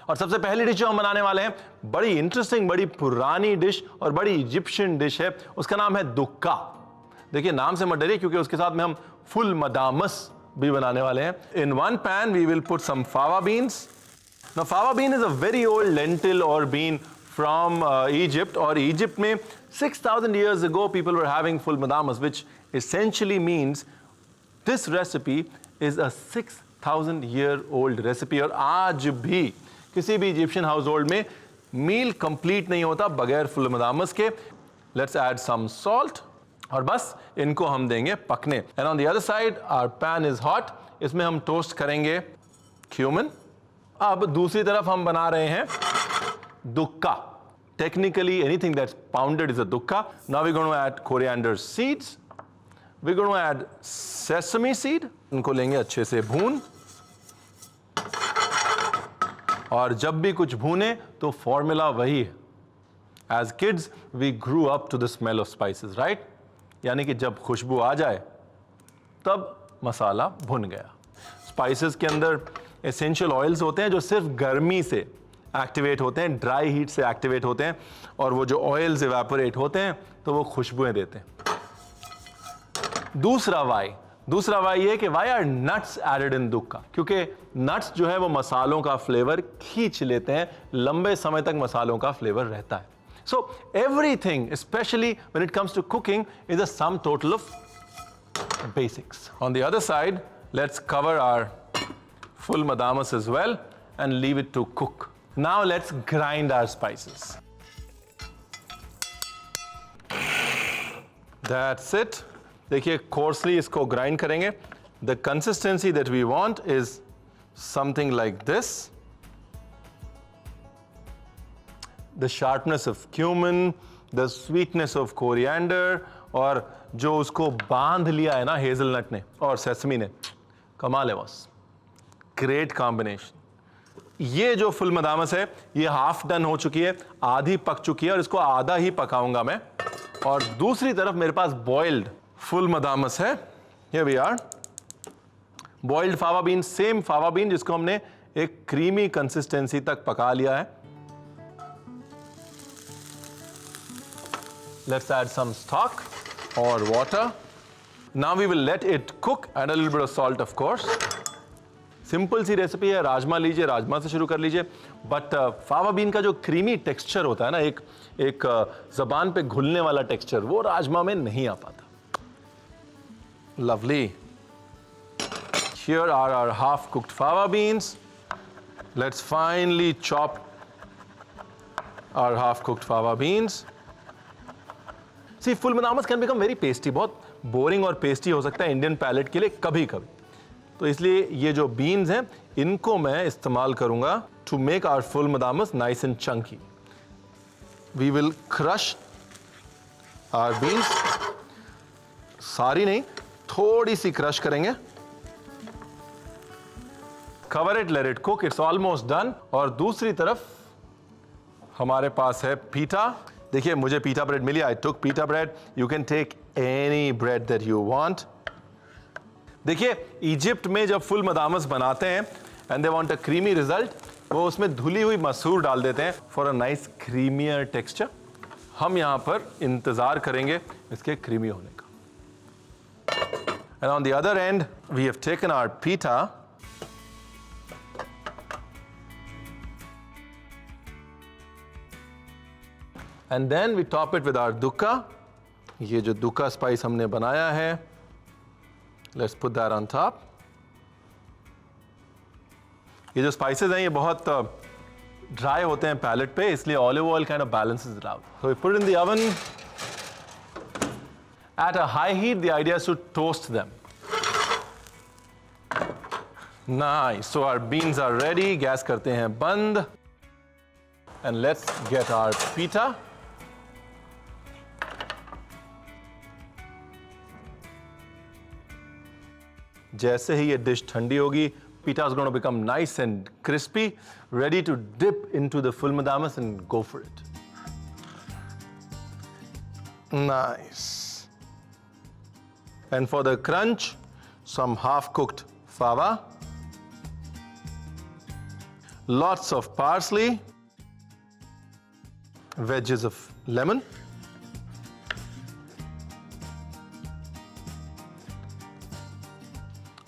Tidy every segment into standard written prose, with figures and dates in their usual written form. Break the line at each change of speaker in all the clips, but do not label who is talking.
और सबसे पहली डिश जो हम बनाने वाले हैं, बड़ी इंटरेस्टिंग, बड़ी पुरानी डिश और बड़ी इजिप्शियन डिश है। उसका नाम है दुक्का। देखिए नाम से मत डरिए, क्योंकि उसके साथ में हम फुल मदामस भी बनाने वाले हैं। In one pan we will put some fava beans. Now fava bean is a very old lentil or bean from Egypt, और Egypt में 6000 years ago people were having full madamas, which essentially means this recipe is a 6000 year old recipe। और आज भी किसी भी Egyptian house hold में मील complete नहीं होता बगैर फुल मदामस के। लेट्स ऐड सम सॉल्ट, और बस इनको हम देंगे पकने। And on the other side our pan is hot, इसमें हम टोस्ट करेंगे क्यूमिन। अब दूसरी तरफ हम बना रहे हैं dukkah. Technically anything that's pounded is a dukkah. Now we going to add coriander seeds, we going to add sesame seed. इनको लेंगे अच्छे से भून, और जब भी कुछ भूने तो फॉर्मूला वही है, as kids we grew up to the smell of spices, right? यानी कि जब खुशबू आ जाए तब मसाला भुन गया। स्पाइसेस के अंदर एसेंशियल ऑयल्स होते हैं जो सिर्फ गर्मी से एक्टिवेट होते हैं, ड्राई हीट से एक्टिवेट होते हैं, और वो जो ऑयल्स इवेपोरेट होते हैं तो वो खुशबुएं देते हैं। दूसरा वाई ये कि why are nuts added in dukkah, क्योंकि नट्स जो है वो मसालों का फ्लेवर खींच लेते हैं, लंबे समय तक मसालों का फ्लेवर रहता है। So everything, especially when it comes to cooking, is a sum total of basics. On the other side, let's cover our full madamas as well and leave it to cook. Now let's grind our spices. That's it. देखिए coarsely इसको grind करेंगे। The consistency that we want is something like this. The sharpness of cumin, the sweetness of coriander, और जो उसको बांध लिया है ना हेजलनट ने और सेसमी ने, कमाल है बॉस, ग्रेट कॉम्बिनेशन। ये जो फुल मदामस है ये हाफ डन हो चुकी है, आधी पक चुकी है, और इसको आधा ही पकाऊंगा मैं। और दूसरी तरफ मेरे पास बॉइल्ड फुल मदामस है। Here we are, boiled fava bean, same fava bean जिसको हमने एक क्रीमी कंसिस्टेंसी तक पका लिया है। Let's add some stock or water. Now we will let it cook, add a little bit of salt of course. Simple सी recipe है, राजमा लीजिए, राजमा से शुरू कर लीजिए। बट फावा बीन का जो क्रीमी टेक्सचर होता है ना, एक जबान पे घुलने वाला टेक्सचर, वो राजमा में नहीं आ पाता। Lovely. Here are our half cooked fava beans. Let's finely chop our half cooked fava beans. See, full madamas can become very tasty. बहुत बोरिंग और पेस्टी हो सकता है इंडियन पैलेट के लिए कभी कभी, तो इसलिए ये जो बीन्स हैं इनको मैं इस्तेमाल करूंगा to make our full medames nice and chunky. We will crush our beans, सारी नहीं, थोड़ी सी क्रश करेंगे। Cover it, let it cook, it's almost done. और दूसरी तरफ हमारे पास है पीटा। देखिए मुझे पीटा bread milli, I took pita bread, you can take any bread that you want. देखिए इजिप्ट में जब फुल मदामस बनाते हैं and they want a creamy result, वो उसमें धुली हुई मसूर डाल देते हैं for a nice creamier texture. हम यहां पर इंतजार करेंगे इसके क्रीमी होने का। And on the other end we have taken our pita, and then we top it with our dukkha. ये जो दुक्का स्पाइस हमने बनाया है, let's put that on top. ये जो स्पाइसेस हैं ये बहुत ड्राई होते हैं पैलेट पे, इसलिए olive oil kind of balances it out. So we put it in the oven at a high heat. The idea is to toast them. Nice. So our beans are ready. Gas करते हैं बंद. And let's get our pita. जैसे ही ये dish ठंडी होगी, pita is going to become nice and crispy, ready to dip into the full madamas and go for it. Nice. And for the crunch, some half-cooked fava. lots of parsley, wedges of lemon,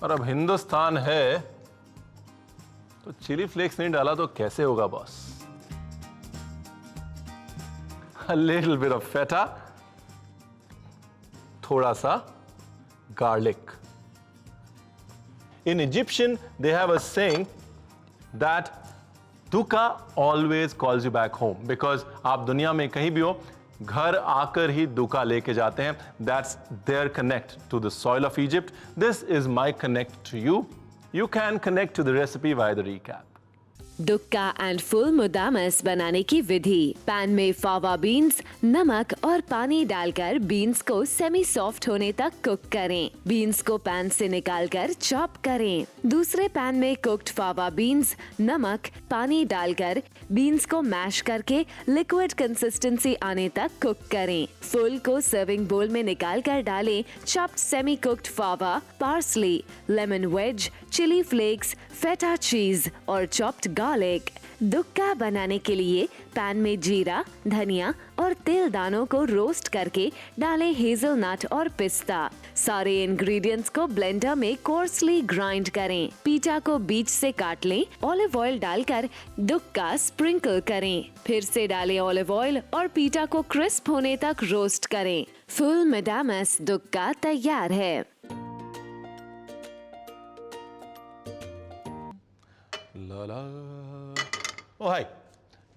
और अब हिंदुस्तान है तो chilli flakes नहीं डाला तो कैसे होगा boss? A little bit of feta, थोड़ा सा garlic. In Egyptian, they have a saying that दुका always calls you back home, because आप दुनिया में कहीं भी हो, घर आकर ही दुका लेके जाते हैं. That's their connect to the soil of Egypt. This is my connect to you. You can connect to the recipe via the recap.
दुक्का एंड फुल मुदामस बनाने की विधि. पैन में फावा बीन्स, नमक और पानी डालकर बीन्स को सेमी सॉफ्ट होने तक कुक करें. बीन्स को पैन से निकालकर चॉप करें. दूसरे पैन में कुक्ड फावा बीन्स, नमक, पानी डालकर बीन्स को मैश करके लिक्विड कंसिस्टेंसी आने तक कुक करें. फुल को सर्विंग बोल में निकाल कर डालें chopped semi cooked fava, parsley, lemon wedge, chilli flakes, feta cheese और चॉप्ड गार्लिक. दुक्का बनाने के लिए पैन में जीरा, धनिया और तिल दानों को रोस्ट करके डालें हेजलनट और पिस्ता. सारे इंग्रेडिएंट्स को ब्लेंडर में कोर्सली ग्राइंड करें. पीटा को बीच से काट लें. ऑलिव ऑयल डालकर दुक्का स्प्रिंकल करें. फिर से डालें ऑलिव ऑयल और पीटा को क्रिस्प होने तक रोस्ट करें. फुल मुदामस दुक्का तैयार है.
ओ हाय,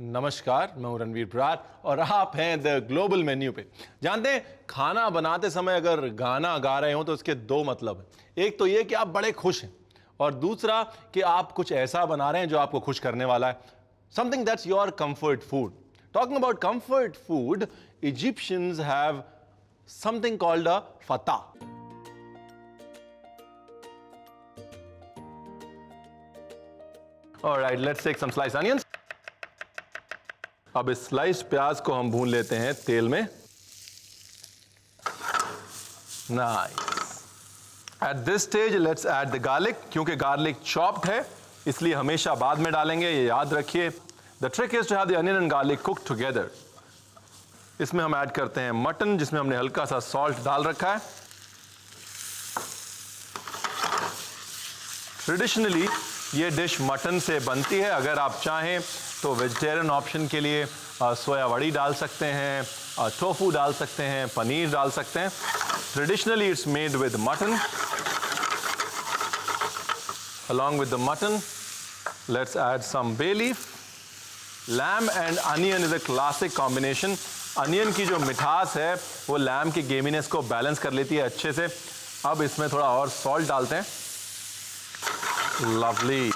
नमस्कार, मैं हूं रणवीर बरार और आप हैं द ग्लोबल मेन्यू पे. जानते हैं, खाना बनाते समय अगर गाना गा रहे हो तो इसके दो मतलब हैं. एक तो ये कि आप बड़े खुश हैं और दूसरा कि आप कुछ ऐसा बना रहे हैं जो आपको खुश करने वाला है. Something that's your comfort food. Talking about comfort food, Egyptians have something called a fatta. Alright, let's take some sliced onions. अब इस स्लाइस प्याज को हम भून लेते हैं तेल में. Nice. At this stage, let's add the garlic. क्योंकि garlic chopped है, इसलिए हमेशा बाद में डालेंगे, ये याद रखिए. The trick is to have the onion and garlic cooked together. इसमें हम ऐड करते हैं मटन, जिसमें हमने हल्का सा सॉल्ट डाल रखा है. ट्रेडिशनली ये डिश मटन से बनती है. अगर आप चाहें तो वेजिटेरियन ऑप्शन के लिए सोया वड़ी डाल सकते हैं, टोफू डाल सकते हैं, पनीर डाल सकते हैं. Traditionally it's made with mutton. along with the mutton, let's add some bay leaf. Lamb and onion is a classic combination. Onion की जो मिठास है वो लैम की गेमीनेस को बैलेंस कर लेती है अच्छे से. अब इसमें थोड़ा और सॉल्ट डालते हैं. लवली.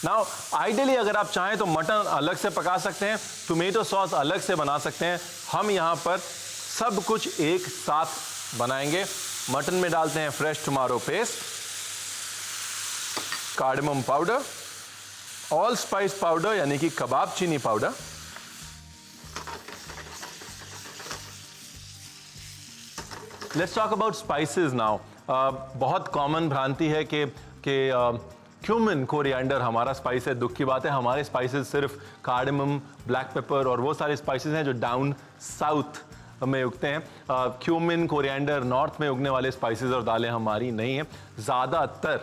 नाउ आइडियली अगर आप चाहें तो मटन अलग से पका सकते हैं, टोमेटो सॉस अलग से बना सकते हैं. हम यहाँ पर सब कुछ एक साथ बनाएंगे. मटन में डालते हैं fresh tomato paste, cardamom powder, all spice powder यानी कि कबाब चीनी powder, let's talk about spices now. बहुत कॉमन भ्रांति है कि क्यूमिन कोरिएंडर हमारा स्पाइस है. दुख की बात है, हमारे स्पाइसेस सिर्फ कार्डमम, ब्लैक पेपर और वो सारे स्पाइसेस हैं जो डाउन साउथ में उगते हैं. क्यूमिन कोरिएंडर नॉर्थ में उगने वाले स्पाइसेस और दालें हमारी नहीं हैं. ज़्यादातर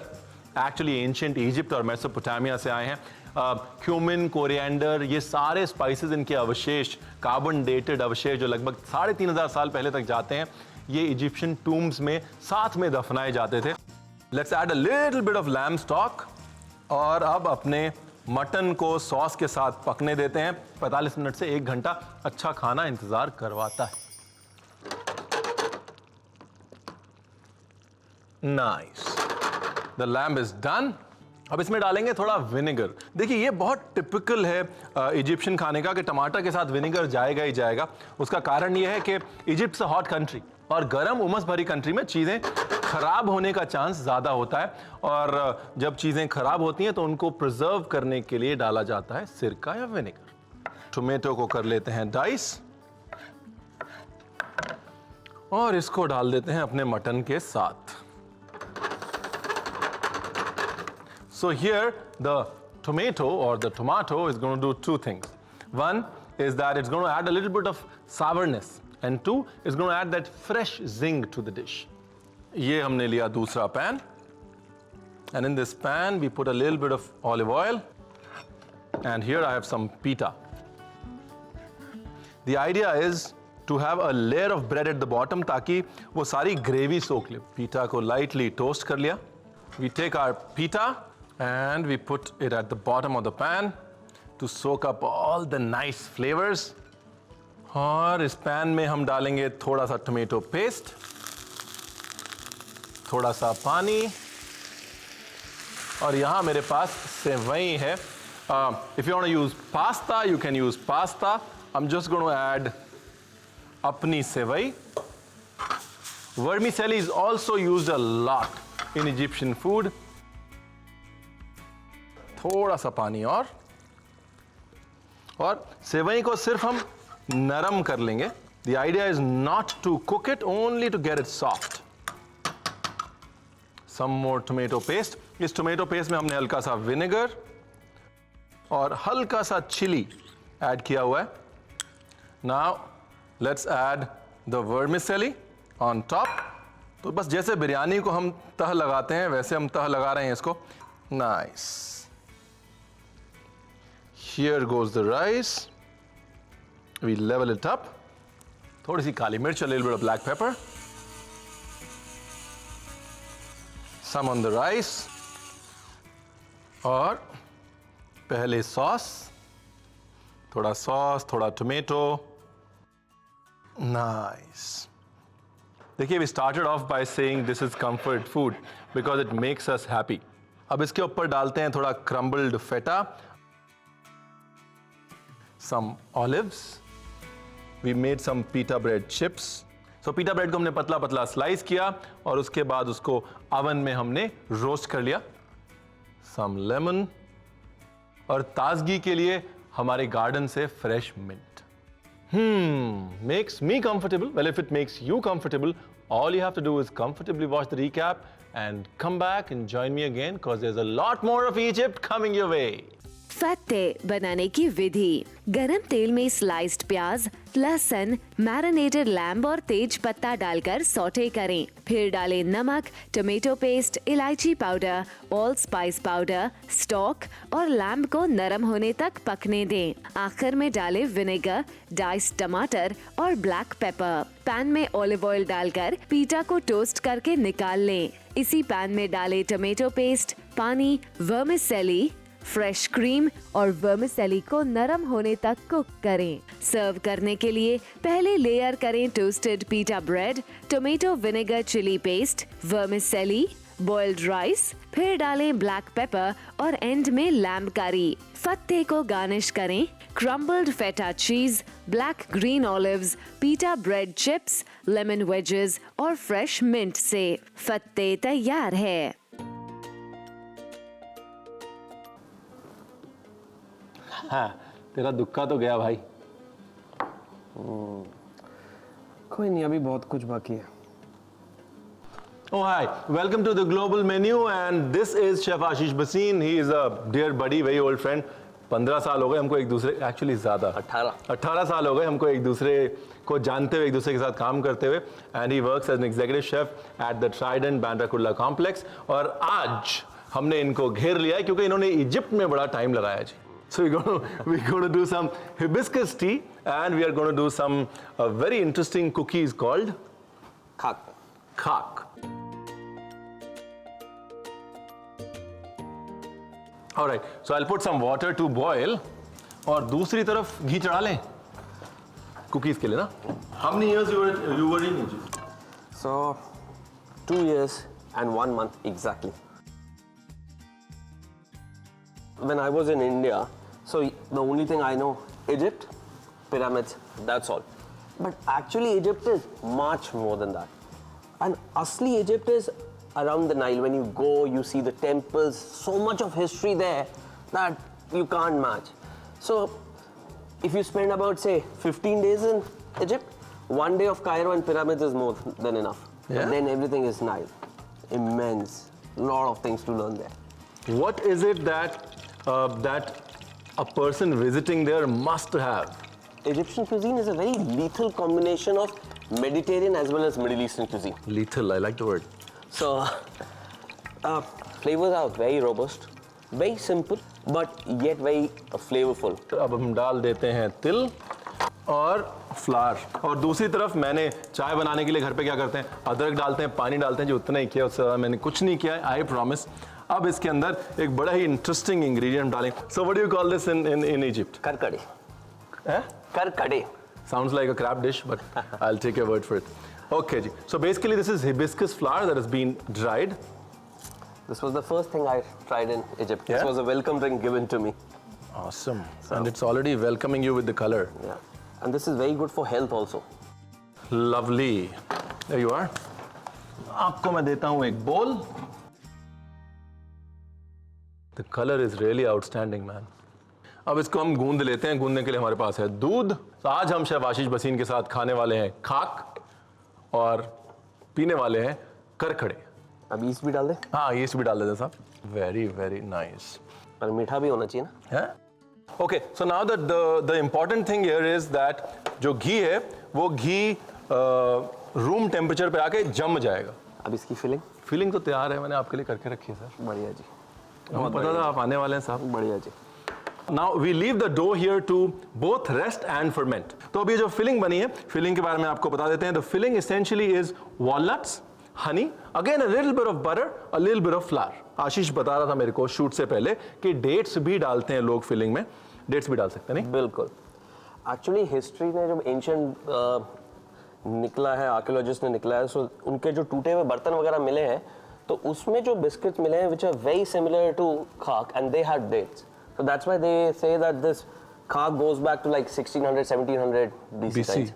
एक्चुअली एंशिएंट इजिप्ट और मेसोपोटामिया से आए हैं. क्यूमिन, कोरिएंडर, ये सारे स्पाइसेस, इनके अवशेष, कार्बन डेटेड अवशेष जो लगभग 3500 साल पहले तक जाते हैं, ये इजिप्शियन टूम्स में साथ में दफनाए जाते थे. Let's add a little bit of lamb stock और अब अपने मटन को सॉस के साथ पकने देते हैं. 45 मिनट से 1 घंटा अच्छा खाना इंतजार करवाता है. Nice. The lamb is done. अब इसमें डालेंगे थोड़ा विनेगर. देखिए ये बहुत टिपिकल है इजिप्शियन खाने का कि टमाटर के साथ विनेगर जाएगा ही जाएगा. उसका कारण ये है कि इजिप्ट अ हॉट कंट्री और गर्म उमस भरी कंट्री में चीज़ें खराब होने का चांस ज़्यादा होता है. और जब चीज़ें खराब होती हैं तो उनको प्रिजर्व करने के लिए डाला जाता है सिरका या विनेगर. टोमेटो को कर लेते हैं डाइस और इसको डाल देते हैं अपने मटन के साथ. So here the tomato or the tomato is going to do two things. One is that it's going to add a little bit of sourness, and two, it's going to add that fresh zing to the dish. ये हमने लिया दूसरा pan, and in this pan we put a little bit of olive oil, and here I have some pita. The idea is to have a layer of bread at the bottom ताकि वो सारी gravy सोख ले. Pita को lightly toast कर लिया. We take our pita and we put it at the bottom of the pan to soak up all the nice flavors. और इस pan में हम डालेंगे थोड़ा सा tomato paste, थोड़ा सा पानी, और यहाँ मेरे पास सेवई है. If you want to use pasta, you can use pasta. I'm just going to add apni sevai. Vermicelli is also used a lot in Egyptian food. थोड़ा सा पानी और सेवई को सिर्फ हम नरम कर लेंगे. The idea is not to cook it, only to get it soft. Some more tomato paste. इस tomato paste में हमने हल्का सा vinegar और हल्का सा chili ऐड किया हुआ है. Now let's add the vermicelli on top. तो बस जैसे बिरयानी को हम तह लगाते हैं वैसे हम तह लगा रहे हैं इसको. Nice. Here goes the rice. We level it up. थोड़ी सी काली मिर्च, a little bit of black pepper. Some on the rice. और पहले सॉस, थोड़ा सॉस, थोड़ा टोमेटो. Nice. देखिए, we started off by saying this is comfort food because it makes us happy. अब इसके ऊपर डालते हैं थोड़ा crumbled feta, some olives. We made some pita bread chips. So pita bread को हमने पतला पतला स्लाइस किया और उसके बाद उसको ओवन में हमने रोस्ट कर लिया. Some lemon. और ताजगी के लिए हमारे गार्डन से fresh mint. Makes me comfortable. Well, if it makes you comfortable, all you have to do is comfortably watch the recap and come back and join me again because there's a lot more of Egypt coming your way.
फत्ते बनाने की विधि. गरम तेल में sliced प्याज, लहसुन, marinated lamb और तेज पत्ता डालकर सौटे करें. फिर डालें नमक, टोमेटो पेस्ट, इलायची powder, all spice powder, stock और लैम्ब को नरम होने तक पकने दें. आखिर में डालें विनेगर, डाइस्ड टमाटर और ब्लैक पेपर. पैन में ऑलिव ऑयल डालकर पीटा को टोस्ट करके निकाल लें. इसी पैन में डालें टोमेटो पेस्ट, पानी, वर्मिसेली, फ्रेश क्रीम और वर्मिसेली को नरम होने तक कुक करें. सर्व करने के लिए पहले लेयर करें toasted pita bread, tomato vinegar chili paste, vermicelli, boiled rice, फिर डालें ब्लैक पेपर और एंड में लैम्ब करी. फत्ते को गार्निश करें crumbled feta cheese, black green olives, pita bread chips, lemon wedges और फ्रेश मिंट से. Fatteh तैयार है.
हाँ, तेरा दुक्का तो गया भाई.
कोई नहीं, अभी बहुत कुछ बाकी है.
Oh hi, welcome to the global menu and this is Chef Ashish Bhasin. He is a dear buddy, very old friend. 15 साल हो गए हमको एक दूसरे, एक्चुअली ज़्यादा 18 साल हो गए हमको एक दूसरे को जानते हुए, एक दूसरे के साथ काम करते हुए. And he works as an executive chef at the Trident Bandra Kurla complex. और आज हमने इनको घेर लिया है क्योंकि इन्होंने इजिप्ट में बड़ा टाइम लगाया जी. So we're going to do some hibiscus tea and we are going to do some very interesting cookies called khak. All right, so I'll put some water to boil. और दूसरी तरफ घी चढ़ा लें cookies के लिए ना. How many years you were in Egypt?
So 2 years and 1 month exactly. When I was in India, so the only thing I know, Egypt, pyramids, that's all. But actually Egypt is much more than that. And asli Egypt is around the Nile. When you go, you see the temples, so much of history there that you can't match. So if you spend about, say, 15 days in Egypt, 1 day of Cairo and pyramids is more than enough.
Yeah?
And then everything is Nile. Immense. Lot of things to learn there.
What is it that that a person visiting there must have?
Egyptian cuisine is a very lethal combination of Mediterranean as well as Middle Eastern cuisine.
Lethal, I like the word.
So, flavors are very robust, very simple, but yet very flavorful.
अब हम डाल देते हैं तिल और flower, और दूसरी तरफ मैंने चाय बनाने के लिए घर पे क्या करते हैं, अदरक डालते हैं, पानी डालते हैं, जो उतना ही किया, उससे ज़्यादा मैंने कुछ नहीं किया है, आई प्रॉमिस। अब इसके अंदर एक बड़ा ही इंटरेस्टिंग इंग्रेडिएंट डालेंगे। So what do you call this in Egypt?
Karkade.
Eh?
Karkade.
Sounds like a crab dish, but I'll take your word for it. Okay, ji. So basically this is hibiscus flower that has been dried.
This was the first thing I tried in Egypt.
Yeah?
This was a welcome drink given to me.
Awesome. And it's already welcoming you with the color.
Yeah. And this is very good for health also.
Lovely. There you are. आपको मैं देता हूँ एक bowl. The color is really outstanding, man. अब इसको हम गूंद लेते हैं। गूंदने के लिए हमारे पास है दूध। तो आज हम शेफ आशीष भसीन के साथ खाने वाले हैं खाक और पीने वाले हैं करखड़े।
अब ईस्ट भी डाल दे?
हाँ, ईस्ट भी डाल देते हैं साहब। Very very nice.
पर मीठा भी होना चाहिए ना?
है? Okay, so now the important thing here is that जो घी है वो घी रूम टेम्परेचर पे आके जम जाएगा।
अब इसकी फिलिंग?
फीलिंग तो तैयार है, मैंने आपके लिए करके रखी है सर।
बढ़िया जी।
हमें पता था आप आने वाले हैं साहब।
बढ़िया जी।
Now we leave the dough here to both rest and ferment. तो अब ये जो फिलिंग बनी है, फिलिंग के बारे में आपको बता देते हैं। The filling essentially is walnuts, honey, again a little bit of butter, a little bit of flour. आशीष बता रहा था मेरे को शूट से पहले कि डेट्स भी डालते हैं लोग फिलिंग में। डेट्स भी डाल सकते हैं नहीं?
बिल्कुल। एक्चुअली हिस्ट्री ने जब एंशिएंट निकला है, आर्कियोलॉजिस्ट ने निकला है, सो उनके जो टूटे हुए बर्तन वगैरह मिले हैं, तो उसमें जो बिस्किट्स मिले हैं, which are very similar to kahk and they had dates. So that's why they say that this खाक goes back to like 1600, 1700 BC.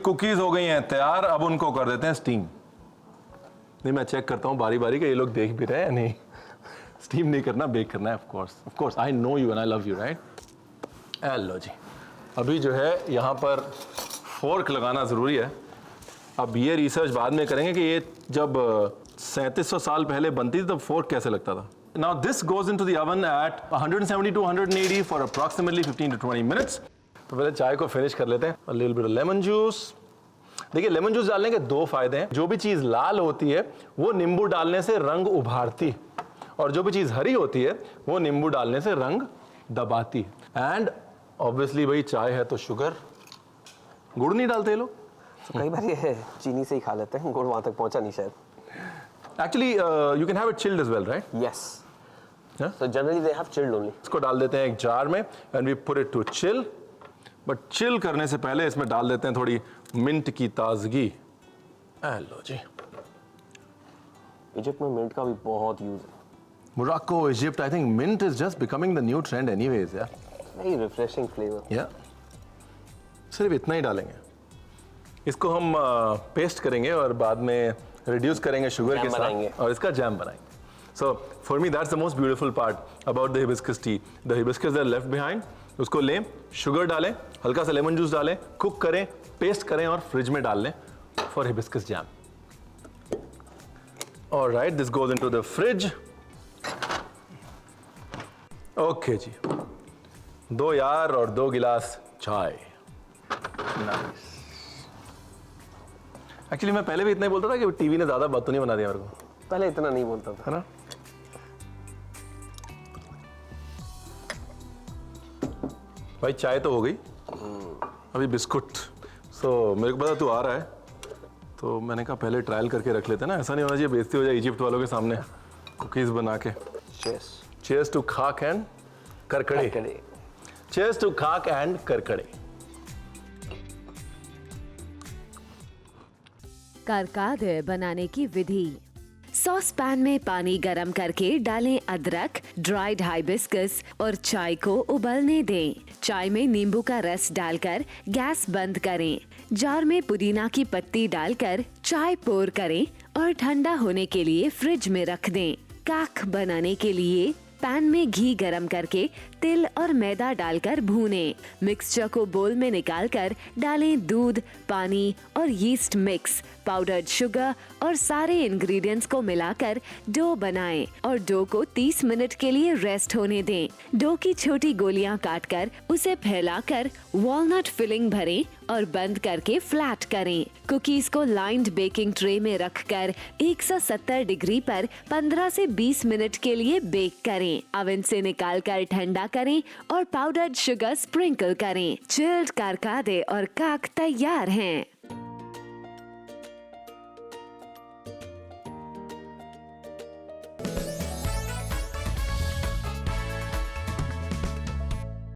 Cookies हो गई हैं तैयार, अब उनको कर देते हैं स्टीम। नहीं, मैं चेक करता हूँ बारी बारी के ये लोग देख भी रहे हैं नहीं। स्टीम नहीं करना, बेक करना है। Of course I know you and I love you, right? लो जी, अभी जो है यहाँ पर फोर्क लगाना ज़रूरी है। अब ये रिसर्च बाद में करेंगे कि ये जब 3700 साल पहले बनती थी तब फोर्क कैसे लगता था। Now this goes into the oven at 170 to 180 for approximately 15 to 20 minutes. तो पहले चाय को फिनिश कर लेते हैं। A little bit of lemon juice. देखिए, लेमन जूस डालने के दो फायदे हैं। जो भी चीज़ लाल होती है वो नींबू डालने से रंग उभारती है, और जो भी चीज़ हरी होती है वो नींबू डालने से रंग दबाती है। एंड ऑब्वियसली भाई चाय है तो शुगर, गुड़ नहीं डालते लोग।
तो कई बार ये चीनी से ही खा लेते हैं, गुड़ वहाँ तक पहुँचा नहीं शायद।
Actually, you can have it chilled as well, right?
Yes.
Yeah?
So generally they have chilled only.
इसको डाल देते हैं एक जार में and we put it to chill. But chill करने से पहले इसमें डाल देते हैं थोड़ी मिंट की ताजगी। लो जी।
इजिप्ट में मिंट का भी बहुत यूज है।
Morocco, Egypt, I think mint is just becoming the new trend anyways, yeah.
Very refreshing flavor.
Yeah. सिर्फ इतना ही डालेंगे। इसको हम पेस्ट करेंगे और बाद में रिड्यूस करेंगे शुगर के साथ और इसका जैम बनाएंगे। So for me that's the most beautiful part about the hibiscus tea. The hibiscus that are left behind, उसको लें, शुगर डालें, हल्का सा लेमन जूस डालें, कुक करें, पेस्ट करें और फ्रिज में डाल लें for hibiscus jam. All right, this goes into the fridge. Okay जी, 2 यार और 2 गिलास चाय। Nice. एक्चुअली मैं पहले भी इतना ही बोलता था कि टीवी ने ज्यादा बात तो नहीं बना दिया मेरे को।
पहले इतना नहीं बोलता था,
है ना? भाई चाय तो हो गई, अभी बिस्कुट। मेरे को पता तू आ रहा है, तो मैंने कहा पहले ट्रायल करके रख लेते ना, ऐसा नहीं होना चाहिए बेइज्जती हो जाए इजिप्ट वालों के सामने कुकीज बना के। Cheers to kahk and करकड़े। Cheers to kahk and करकड़े।
करकादे बनाने की विधि। सॉस पैन में पानी गरम करके डालें अदरक, ड्राइड हाइबिस्कस और चाय को उबलने दें। चाय में नींबू का रस डालकर गैस बंद करें। जार में पुदीना की पत्ती डालकर चाय पोर करें और ठंडा होने के लिए फ्रिज में रख दें। काक बनाने के लिए पैन में घी गरम करके तिल और मैदा डालकर भूनें। मिक्सचर को बोल में निकालकर डालें दूध, पानी और यीस्ट मिक्स, पाउडर्ड शुगर और सारे इंग्रेडिएंट्स को मिलाकर डो बनाएं और डो को 30 मिनट के लिए रेस्ट होने दें। डो की छोटी गोलियां काटकर उसे फैलाकर वॉलनट फिलिंग भरें और बंद करके फ्लैट करें। कुकीज को लाइन्ड बेकिंग ट्रे में रखकर 170 डिग्री पर 15 से 20 मिनट के लिए बेक करें। ओवन से निकालकर ठंडा करें और पाउडर्ड शुगर स्प्रिंकल करें। चिल्ड कारकादे और काक तैयार हैं।